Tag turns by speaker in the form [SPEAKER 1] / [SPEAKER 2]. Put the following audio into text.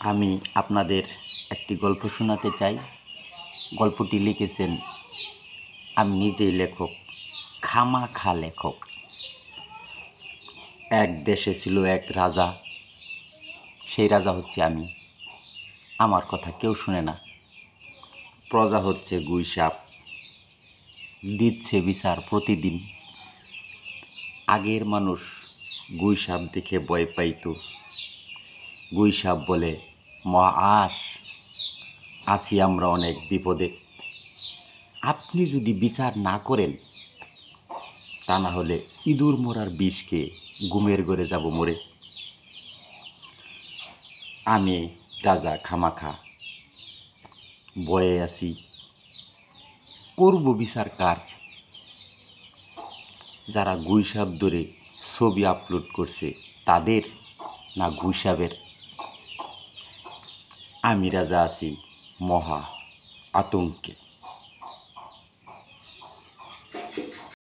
[SPEAKER 1] আমি আপনাদের একটি গল্প শোনাতে চাই। গল্পটি লিখেছেন আমি নিজেই লেখক, খামাখা লেখক। এক দেশে ছিল এক রাজা। সেই রাজা হচ্ছে আমি। আমার কথা কেউ শুনে না। প্রজা হচ্ছে গুইসাপ, দিচ্ছে বিচার প্রতিদিন। আগের মানুষ গুইসাপ দেখে ভয় পাইত। গুইসাপ বলে, মহাশ, আছি আমরা অনেক বিপদে। আপনি যদি বিচার না করেন, তা না হলে ইঁদুর মরার বিষ খেয়ে ঘুমের ঘরে যাব মরে। আমি রাজা খামাখা ভয়ে আছি, করব বিচার কার? যারা গুইসাপ ধরে ছবি আপলোড করছে তাদের, না গুইসাপের? আমি রাজা আছি মহা আতঙ্কে।